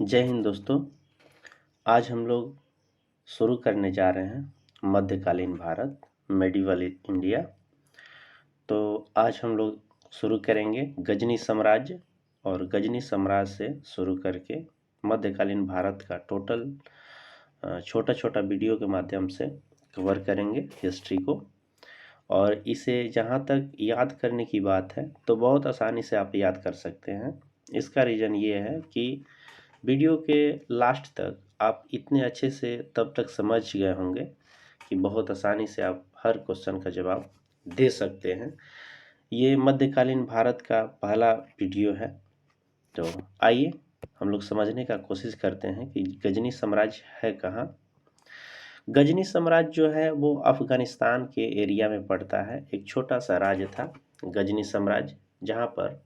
जय हिंद दोस्तों। आज हम लोग शुरू करने जा रहे हैं मध्यकालीन भारत, मेडिवल इंडिया। तो आज हम लोग शुरू करेंगे गजनी साम्राज्य, और गजनी साम्राज्य से शुरू करके मध्यकालीन भारत का टोटल छोटा छोटा वीडियो के माध्यम से कवर करेंगे हिस्ट्री को। और इसे जहाँ तक याद करने की बात है तो बहुत आसानी से आप याद कर सकते हैं। इसका रीज़न ये है कि वीडियो के लास्ट तक आप इतने अच्छे से तब तक समझ गए होंगे कि बहुत आसानी से आप हर क्वेश्चन का जवाब दे सकते हैं। ये मध्यकालीन भारत का पहला वीडियो है। तो आइए हम लोग समझने का कोशिश करते हैं कि गजनी साम्राज्य है कहाँ। गजनी साम्राज्य जो है वो अफगानिस्तान के एरिया में पड़ता है। एक छोटा सा राज्य था गजनी साम्राज्य, जहाँ पर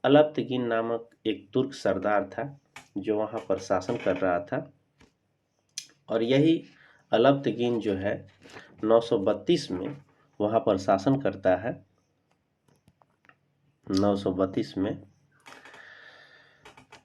अलब्तगिन नामक एक तुर्क सरदार था जो वहाँ पर शासन कर रहा था। और यही अलब्तगिन जो है 932 में वहाँ पर शासन करता है। 932 में,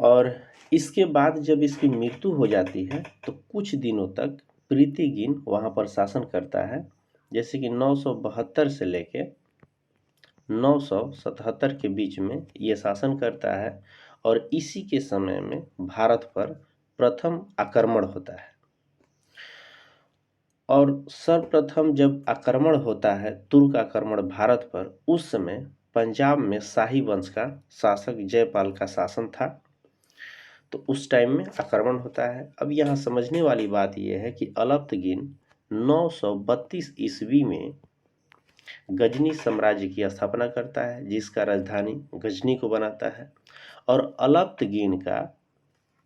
और इसके बाद जब इसकी मृत्यु हो जाती है तो कुछ दिनों तक प्रीतिगिन वहाँ पर शासन करता है। जैसे कि 972 से लेके 977 के बीच में ये शासन करता है। और इसी के समय में भारत पर प्रथम आक्रमण होता है। और सर्वप्रथम जब आक्रमण होता है, तुर्क आक्रमण भारत पर, उस समय पंजाब में शाही वंश का शासक जयपाल का शासन था। तो उस टाइम में आक्रमण होता है। अब यहाँ समझने वाली बात यह है कि अलब्तगिन 932 ईस्वी में गजनी साम्राज्य की स्थापना करता है, जिसका राजधानी गजनी को बनाता है। और अलब्तगिन का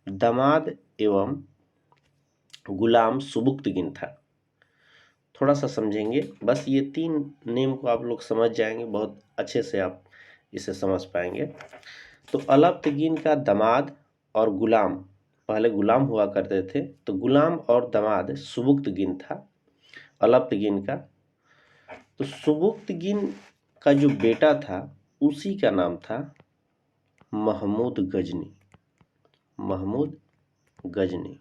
दामाद एवं गुलाम सुबुक्तगिन था। थोड़ा सा समझेंगे, बस ये 3 नेम को आप लोग समझ जाएंगे, बहुत अच्छे से आप इसे समझ पाएंगे। तो अलब्तगिन का दामाद और गुलाम, पहले गुलाम हुआ करते थे, तो गुलाम और दामाद सुबुक्तगिन था अलब्तगिन का। तो सुबुक्तगिन का जो बेटा था उसी का नाम था महमूद गजनी। महमूद गजनी।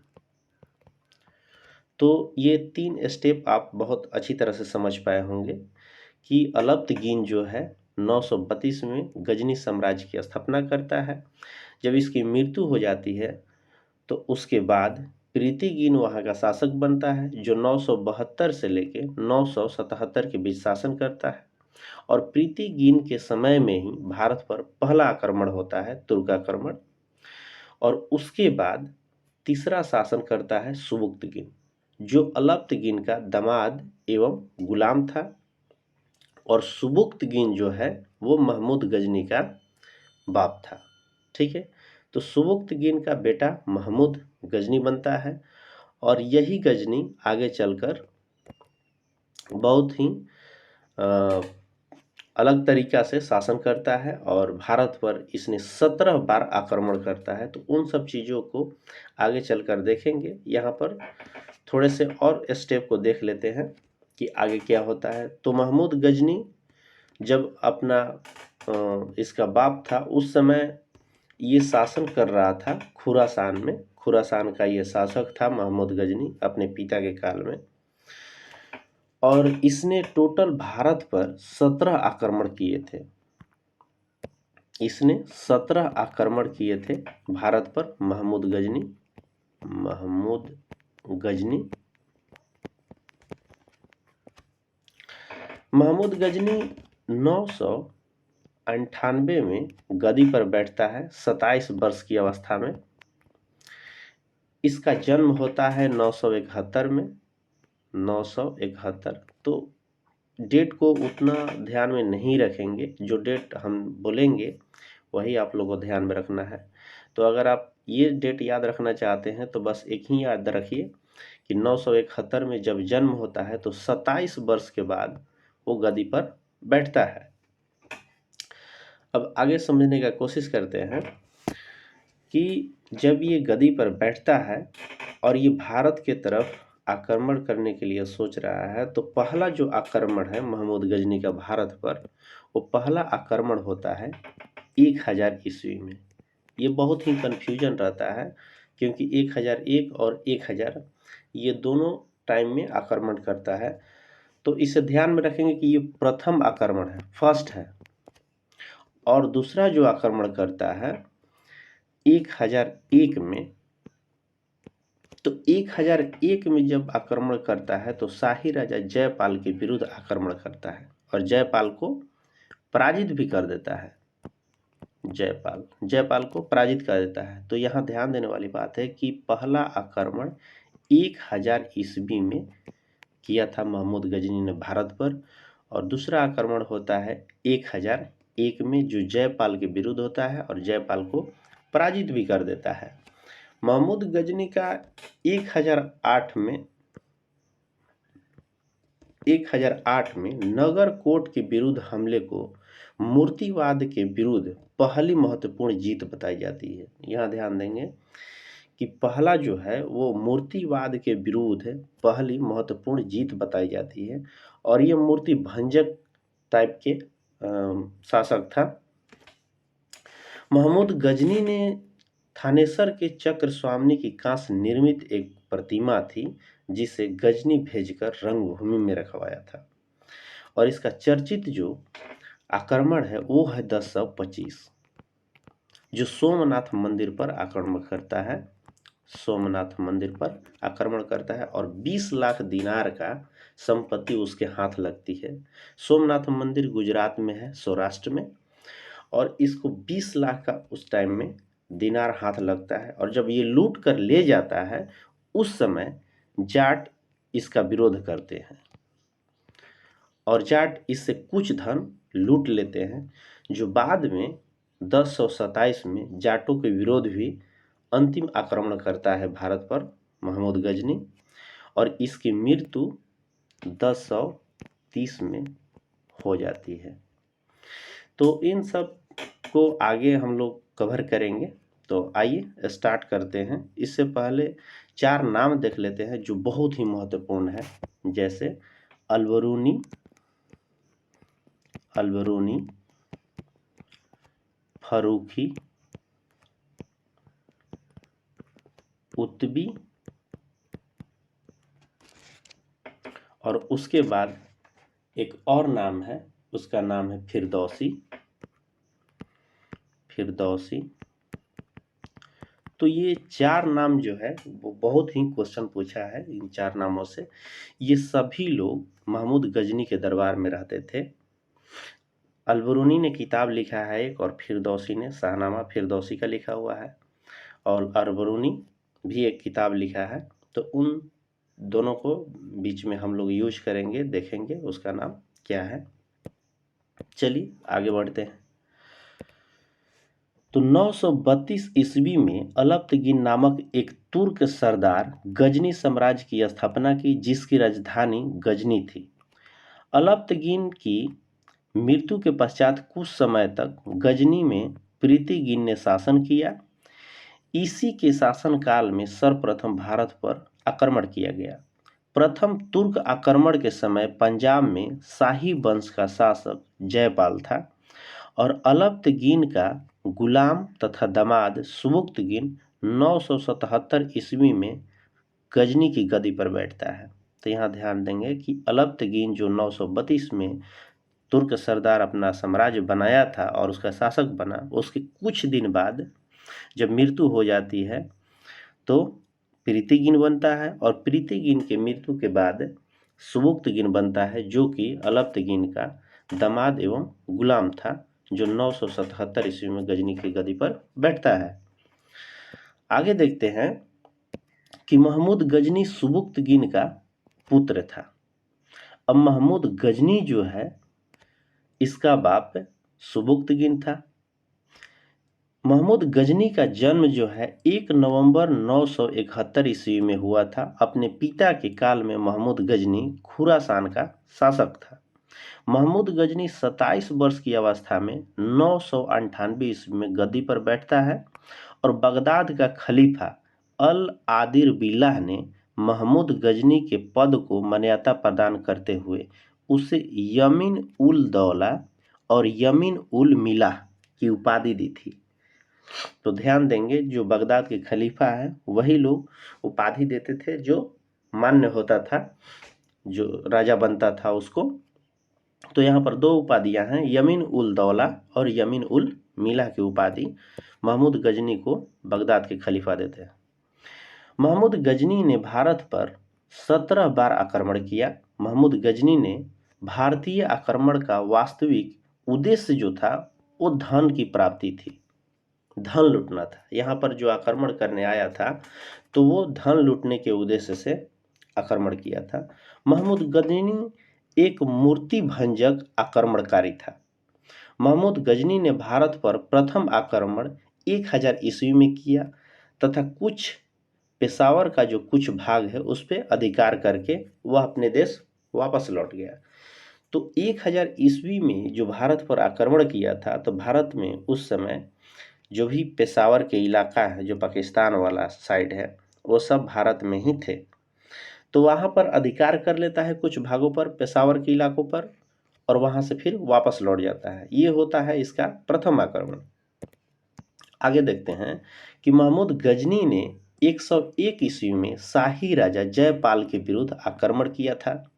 तो ये 3 स्टेप आप बहुत अच्छी तरह से समझ पाए होंगे कि अलब्तगिन जो है 932 में गजनी साम्राज्य की स्थापना करता है। जब इसकी मृत्यु हो जाती है तो उसके बाद प्रीतिगिन वहाँ का शासक बनता है, जो 972 से लेके 977 के बीच शासन करता है। और प्रीतिगिन के समय में ही भारत पर पहला आक्रमण होता है, तुर्क आक्रमण। और उसके बाद तीसरा शासन करता है सुबुक्तगिन, जो अलब्तगिन का दामाद एवं गुलाम था। और सुबुक्तगिन जो है वो महमूद गजनी का बाप था। ठीक है, तो सुबुक्तगिन का बेटा महमूद गजनी बनता है। और यही गजनी आगे चलकर बहुत ही अलग तरीका से शासन करता है, और भारत पर इसने 17 बार आक्रमण करता है। तो उन सब चीज़ों को आगे चलकर देखेंगे। यहाँ पर थोड़े से और स्टेप को देख लेते हैं कि आगे क्या होता है। तो महमूद गजनी जब अपना इसका बाप था, उस समय ये शासन कर रहा था खुरासान में। खुरासान का ये शासक था महमूद गजनी अपने पिता के काल में। और इसने टोटल भारत पर 17 आक्रमण किए थे। इसने 17 आक्रमण किए थे भारत पर महमूद गजनी। महमूद गजनी। महमूद गजनी 998 में गद्दी पर बैठता है 27 वर्ष की अवस्था में। इसका जन्म होता है 971 में। 971। तो डेट को उतना ध्यान में नहीं रखेंगे, जो डेट हम बोलेंगे वही आप लोगों को ध्यान में रखना है। तो अगर आप ये डेट याद रखना चाहते हैं तो बस एक ही याद रखिए कि 971 में जब जन्म होता है तो 27 वर्ष के बाद वो गद्दी पर बैठता है। अब आगे समझने का कोशिश करते हैं कि जब ये गद्दी पर बैठता है और ये भारत के तरफ आक्रमण करने के लिए सोच रहा है, तो पहला जो आक्रमण है महमूद गजनी का भारत पर, वो पहला आक्रमण होता है 1000 ईस्वी में। ये बहुत ही कन्फ्यूजन रहता है क्योंकि 1001 और 1000 ये दोनों टाइम में आक्रमण करता है। तो इसे ध्यान में रखेंगे कि ये प्रथम आक्रमण है, फर्स्ट है। और दूसरा जो आक्रमण करता है 1001 में, तो 1001 में जब आक्रमण करता है तो शाही राजा जयपाल के विरुद्ध आक्रमण करता है और जयपाल को पराजित भी कर देता है। जयपाल को पराजित कर देता है। तो यहाँ ध्यान देने वाली बात है कि पहला आक्रमण 1000 ईस्वी में किया था महमूद गजनी ने भारत पर, और दूसरा आक्रमण होता है 1001 में जो जयपाल के विरुद्ध होता है और जयपाल को पराजित भी कर देता है। महमूद गजनी का 1008 में नगर कोट के विरुद्ध हमले को मूर्तिवाद के विरुद्ध पहली महत्वपूर्ण जीत बताई जाती है। यहाँ ध्यान देंगे कि पहला जो है वो मूर्तिवाद के विरुद्ध पहली महत्वपूर्ण जीत बताई जाती है, और ये मूर्ति भंजक टाइप के शासक था। महमूद गजनी ने थानेसर के चक्र स्वामी की कांस निर्मित एक प्रतिमा थी जिसे गजनी भेजकर रंगभूमि में रखवाया था, और इसका चर्चित जो आक्रमण है वो है 1025, जो सोमनाथ मंदिर पर आक्रमण करता है। सोमनाथ मंदिर पर आक्रमण करता है और 20 लाख दिनार का संपत्ति उसके हाथ लगती है। सोमनाथ मंदिर गुजरात में है, सौराष्ट्र में, और इसको 20 लाख का उस टाइम में दिनार हाथ लगता है। और जब ये लूट कर ले जाता है उस समय जाट इसका विरोध करते हैं और जाट इससे कुछ धन लूट लेते हैं, जो बाद में 1027 में जाटों के विरोध भी अंतिम आक्रमण करता है भारत पर महमूद गजनी, और इसकी मृत्यु 1030 में हो जाती है। तो इन सब को आगे हम लोग कवर करेंगे। तो आइए स्टार्ट करते हैं। इससे पहले 4 नाम देख लेते हैं जो बहुत ही महत्वपूर्ण है, जैसे अलबरूनी, फरूखी, उत्बी, और उसके बाद एक और नाम है, उसका नाम है फिरदौसी। तो ये 4 नाम जो है वो बहुत ही क्वेश्चन पूछा है इन 4 नामों से। ये सभी लोग महमूद गजनी के दरबार में रहते थे। अलबरूनी ने किताब लिखा है एक, और फिरदौसी ने शाहनामा फिरदौसी का लिखा हुआ है, और अलबरूनी भी एक किताब लिखा है। तो उन दोनों को बीच में हम लोग यूज करेंगे, देखेंगे उसका नाम क्या है। चलिए आगे बढ़ते हैं। तो 932 ईस्वी में अलप्तगीन नामक एक तुर्क सरदार गजनी साम्राज्य की स्थापना की, जिसकी राजधानी गजनी थी। अलप्तगीन की मृत्यु के पश्चात कुछ समय तक गजनी में प्रीतिगीन ने शासन किया। इसी के शासनकाल में सर्वप्रथम भारत पर आक्रमण किया गया। प्रथम तुर्क आक्रमण के समय पंजाब में शाही वंश का शासक जयपाल था, और अलप्तगीन का गुलाम तथा दामाद सुबुक्तगीन 977 ईस्वी में गजनी की गद्दी पर बैठता है। तो यहाँ ध्यान देंगे कि अलप्तगीन जो 932 में तुर्क सरदार अपना साम्राज्य बनाया था और उसका शासक बना, उसके कुछ दिन बाद जब मृत्यु हो जाती है तो प्रीतिगीन बनता है, और प्रीतिगीन के मृत्यु के बाद सुबुक्तगीन बनता है, जो कि अलप्तगीन का दामाद एवं गुलाम था, जो 977 ईस्वी में गजनी की गद्दी पर बैठता है। आगे देखते हैं कि महमूद गजनी सुबुक्तगीन का पुत्र था। अब महमूद गजनी जो है इसका बाप सुबुक्तगीन था। महमूद गजनी का जन्म जो है 1 नवंबर 971 ईस्वी में हुआ था। अपने पिता के काल में महमूद गजनी खुरासान का शासक था। महमूद गजनी 27 वर्ष की अवस्था में 998 ईस्वी में गद्दी पर बैठता है, और बगदाद का खलीफा अल आदिर बिल्लाह ने महमूद गजनी के पद को मान्यता प्रदान करते हुए उसे यमीन उल दौला और यमीन उल मिलाह की उपाधि दी थी। तो ध्यान देंगे, जो बगदाद के खलीफा है वही लोग उपाधि देते थे जो मान्य होता था, जो राजा बनता था उसको। तो यहाँ पर दो उपाधियाँ हैं, यमीन उल दौला और यमीन उल मिला की उपाधि महमूद गजनी को बगदाद के खलीफा देते हैं। महमूद गजनी ने भारत पर 17 बार आक्रमण किया। महमूद गजनी ने भारतीय आक्रमण का वास्तविक उद्देश्य जो था वो धन की प्राप्ति थी, धन लूटना था। यहाँ पर जो आक्रमण करने आया था तो वो धन लूटने के उद्देश्य से आक्रमण किया था। महमूद गजनी एक मूर्ति भंजक आक्रमणकारी था। महमूद गजनी ने भारत पर प्रथम आक्रमण 1000 ईस्वी में किया तथा कुछ पेशावर का जो कुछ भाग है उस पर अधिकार करके वह अपने देश वापस लौट गया। तो 1000 ईस्वी में जो भारत पर आक्रमण किया था, तो भारत में उस समय जो भी पेशावर के इलाका है, जो पाकिस्तान वाला साइड है, वो सब भारत में ही थे। तो वहाँ पर अधिकार कर लेता है कुछ भागों पर, पेशावर के इलाकों पर, और वहाँ से फिर वापस लौट जाता है। ये होता है इसका प्रथम आक्रमण। आगे देखते हैं कि महमूद गजनी ने 101 ईस्वी में शाही राजा जयपाल के विरुद्ध आक्रमण किया था।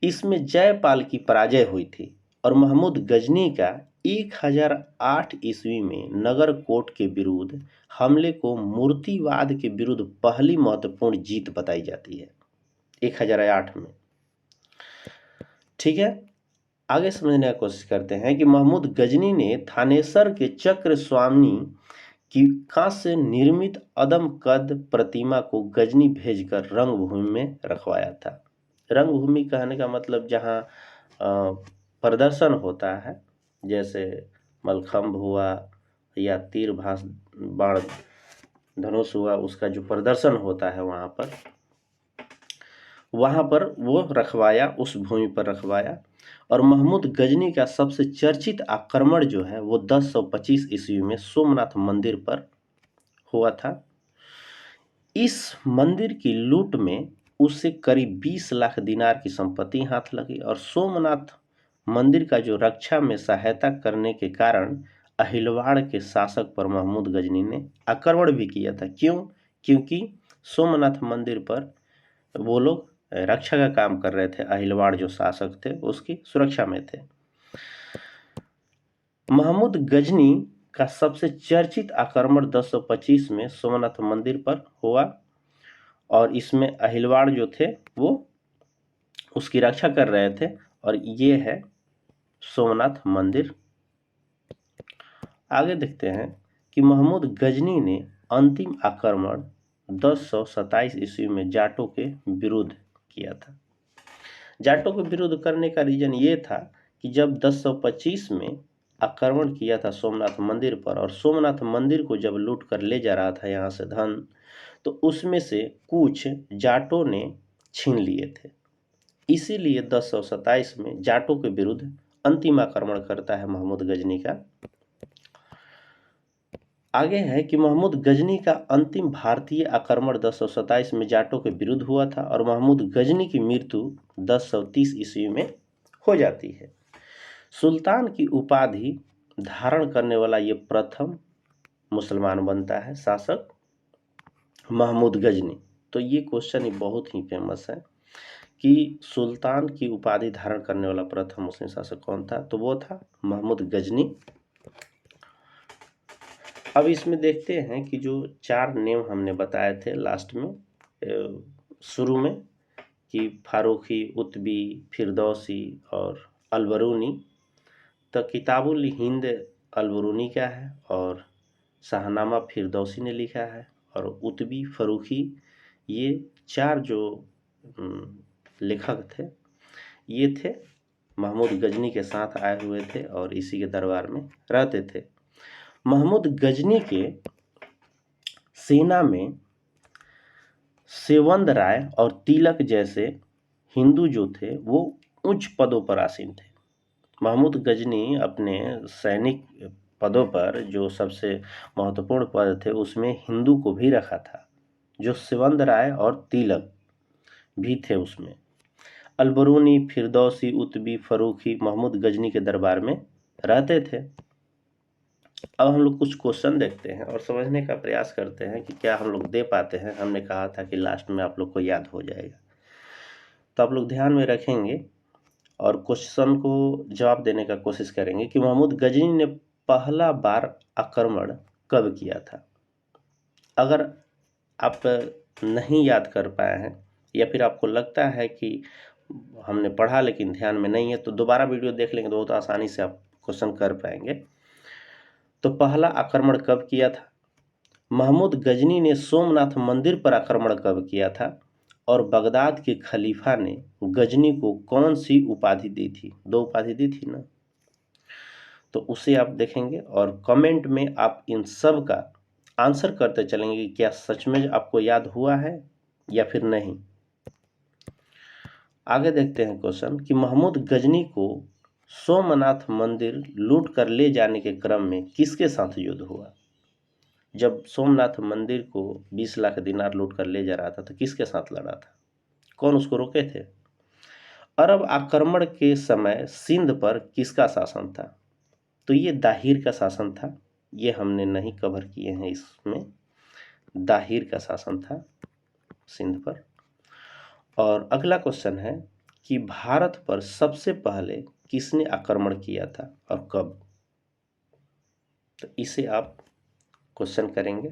इसमें जयपाल की पराजय हुई थी और महमूद गजनी का 1008 ईस्वी में नगरकोट के विरुद्ध हमले को मूर्तिवाद के विरुद्ध पहली महत्वपूर्ण जीत बताई जाती है 1008 में। ठीक है, आगे समझने की कोशिश करते हैं कि महमूद गजनी ने थानेसर के चक्र स्वामी की कांस्य निर्मित अदम कद प्रतिमा को गजनी भेजकर रंगभूमि में रखवाया था। रंगभूमि कहने का मतलब जहाँ प्रदर्शन होता है, जैसे मलखंभ हुआ या तीर बाण धनुष हुआ, उसका जो प्रदर्शन होता है वहाँ पर वो रखवाया, उस भूमि पर रखवाया। और महमूद गजनी का सबसे चर्चित आक्रमण जो है वो 1025 ईस्वी में सोमनाथ मंदिर पर हुआ था। इस मंदिर की लूट में उसे करीब 20 लाख दिनार की संपत्ति हाथ लगी और सोमनाथ मंदिर का जो रक्षा में सहायता करने के कारण अहिलवाड़ के शासक पर महमूद गजनी ने आक्रमण भी किया था। क्यों? क्योंकि सोमनाथ मंदिर पर वो लोग रक्षा का काम कर रहे थे, अहिलवाड़ जो शासक थे उसकी सुरक्षा में थे। महमूद गजनी का सबसे चर्चित आक्रमण 1025 में सोमनाथ मंदिर पर हुआ और इसमें अहिलवाड़ जो थे वो उसकी रक्षा कर रहे थे, और ये है सोमनाथ मंदिर। आगे देखते हैं कि महमूद गजनी ने अंतिम आक्रमण 1027 ईस्वी में जाटों के विरुद्ध किया था। जाटों के विरुद्ध करने का रीजन ये था कि जब 1025 में आक्रमण किया था सोमनाथ मंदिर पर, और सोमनाथ मंदिर को जब लूट कर ले जा रहा था यहाँ से धन, तो उसमें से कुछ जाटों ने छीन लिए थे। इसीलिए 1027 में जाटों के विरुद्ध अंतिम आक्रमण करता है महमूद गजनी का। आगे है कि महमूद गजनी का अंतिम भारतीय आक्रमण 1027 में जाटों के विरुद्ध हुआ था और महमूद गजनी की मृत्यु 1030 ईस्वी में हो जाती है। सुल्तान की उपाधि धारण करने वाला ये प्रथम मुसलमान बनता है शासक महमूद गजनी। तो ये क्वेश्चन बहुत ही फेमस है कि सुल्तान की उपाधि धारण करने वाला प्रथम मुस्लिम शासक कौन था, तो वो था महमूद गजनी। अब इसमें देखते हैं कि जो 4 नेम हमने बताए थे लास्ट में शुरू में कि फारूकी, उतबी, फिरदौसी और अलबरूनी, तो किताबुल हिंद अलबरूनी का है और शाहनामा फिरदौसी ने लिखा है, और उतबी, फरूखी, ये 4 जो लेखक थे ये थे महमूद गजनी के साथ आए हुए थे और इसी के दरबार में रहते थे। महमूद गजनी के सेना में सेवंद राय और तिलक जैसे हिंदू जो थे वो उच्च पदों पर आसीन थे। महमूद गजनी अपने सैनिक पदों पर जो सबसे महत्वपूर्ण पद थे उसमें हिंदू को भी रखा था, जो सेवंद राय और तिलक भी थे उसमें। अलबरूनी, फिरदौसी, उतबी, फरूखी महमूद गजनी के दरबार में रहते थे। अब हम लोग कुछ क्वेश्चन देखते हैं और समझने का प्रयास करते हैं कि क्या हम लोग दे पाते हैं। हमने कहा था कि लास्ट में आप लोग को याद हो जाएगा, तो आप लोग ध्यान में रखेंगे और क्वेश्चन को जवाब देने का कोशिश करेंगे कि महमूद गजनी ने पहला बार आक्रमण कब किया था। अगर आप नहीं याद कर पाए हैं या फिर आपको लगता है कि हमने पढ़ा लेकिन ध्यान में नहीं है, तो दोबारा वीडियो देख लेंगे तो बहुत आसानी से आप क्वेश्चन कर पाएंगे। तो पहला आक्रमण कब किया था? महमूद गजनी ने सोमनाथ मंदिर पर आक्रमण कब किया था? और बगदाद के खलीफा ने गजनी को कौन सी उपाधि दी थी? दो उपाधि दी थी ना, तो उसे आप देखेंगे और कमेंट में आप इन सब का आंसर करते चलेंगे कि क्या सच में आपको याद हुआ है या फिर नहीं। आगे देखते हैं क्वेश्चन कि महमूद गजनी को सोमनाथ मंदिर लूट कर ले जाने के क्रम में किसके साथ युद्ध हुआ? जब सोमनाथ मंदिर को 20 लाख दिनार लूट कर ले जा रहा था तो किसके साथ लड़ा था? कौन उसको रोके थे? अरब आक्रमण के समय सिंध पर किसका शासन था? तो ये दाहिर का शासन था। ये हमने नहीं कवर किए हैं, इसमें दाहिर का शासन था सिंध पर। और अगला क्वेश्चन है कि भारत पर सबसे पहले किसने आक्रमण किया था और कब? तो इसे आप क्वेश्चन करेंगे